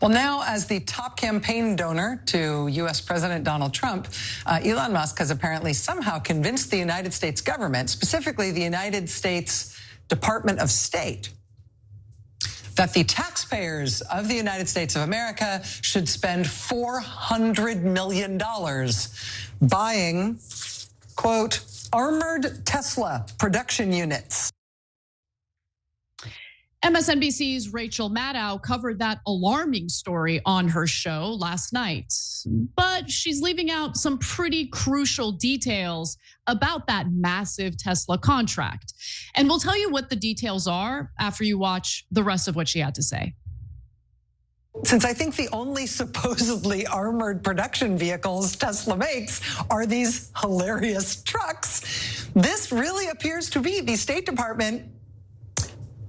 Well, now as the top campaign donor to U.S. President Donald Trump, Elon Musk has apparently somehow convinced the United States government, specifically the United States Department of State, that the taxpayers of the United States of America should spend $400 million buying, quote, armored Tesla production units. MSNBC's Rachel Maddow covered that alarming story on her show last night, but she's leaving out some pretty crucial details about that massive Tesla contract. And we'll tell you what the details are after you watch the rest of what she had to say. Since I think the only supposedly armored production vehicles Tesla makes are these hilarious trucks, this really appears to be the State Department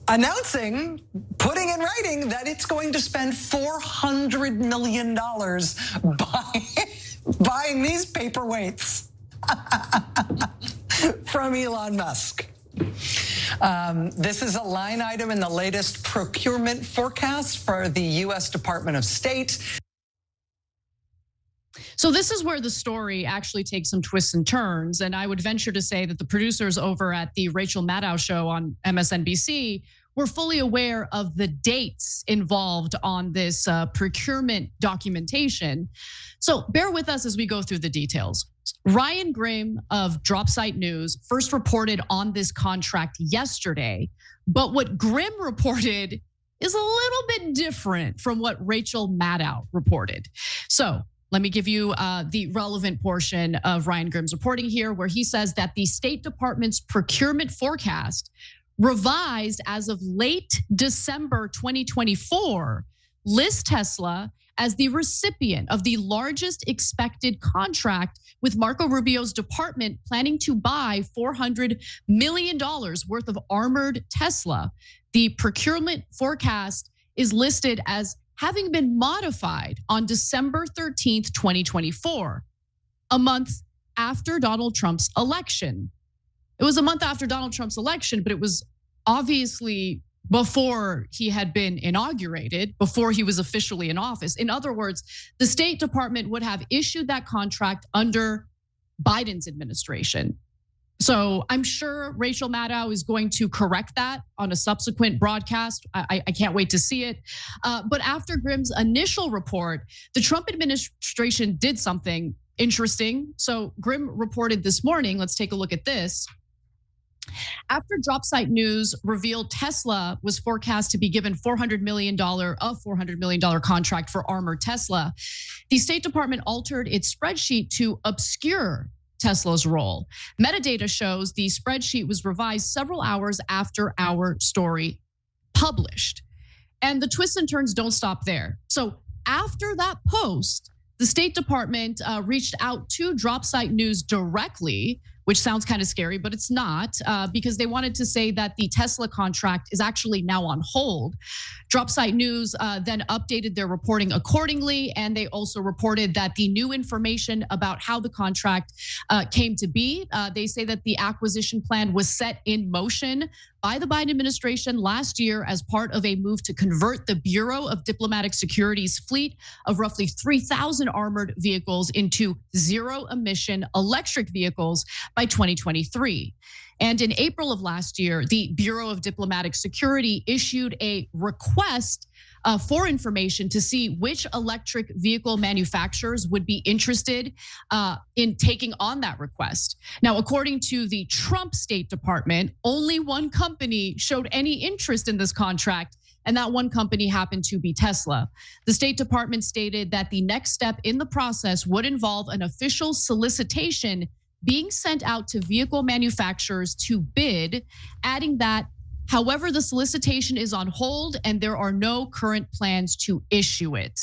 announcing, putting in writing that it's going to spend $400 million buying these paperweights from Elon Musk. This is a line item in the latest procurement forecast for the U.S. Department of State. So this is where the story actually takes some twists and turns. And I would venture to say that the producers over at the Rachel Maddow show on MSNBC were fully aware of the dates involved on this procurement documentation. So bear with us as we go through the details. Ryan Grimm of Dropsite News first reported on this contract yesterday, but what Grimm reported is a little bit different from what Rachel Maddow reported. So let me give you the relevant portion of Ryan Grimm's reporting here, where he says that the State Department's procurement forecast, revised as of late December 2024, lists Tesla as the recipient of the largest expected contract, with Marco Rubio's department planning to buy $400 million worth of armored Tesla. The procurement forecast is listed as having been modified on December 13th, 2024, a month after Donald Trump's election. It was a month after Donald Trump's election, but it was obviously before he had been inaugurated, before he was officially in office. In other words, the State Department would have issued that contract under Biden's administration. So I'm sure Rachel Maddow is going to correct that on a subsequent broadcast. I can't wait to see it. But after Grimm's initial report, the Trump administration did something interesting. So Grimm reported this morning, let's take a look at this. After Dropsite News revealed Tesla was forecast to be given $400 million contract for armored Tesla, the State Department altered its spreadsheet to obscure Tesla's role. Metadata shows the spreadsheet was revised several hours after our story published. And the twists and turns don't stop there. So after that post, the State Department reached out to Dropsite News directly, which sounds kind of scary, but it's not, because they wanted to say that the Tesla contract is actually now on hold. Dropsite News then updated their reporting accordingly, and they also reported that the new information about how the contract came to be, they say that the acquisition plan was set in motion by the Biden administration last year as part of a move to convert the Bureau of Diplomatic Security's fleet of roughly 3,000 armored vehicles into zero-emission electric vehicles by 2023. And in April of last year, the Bureau of Diplomatic Security issued a request for information to see which electric vehicle manufacturers would be interested in taking on that request. Now, according to the Trump State Department, only one company showed any interest in this contract, and that one company happened to be Tesla. The State Department stated that the next step in the process would involve an official solicitation being sent out to vehicle manufacturers to bid, adding that, however, the solicitation is on hold and there are no current plans to issue it.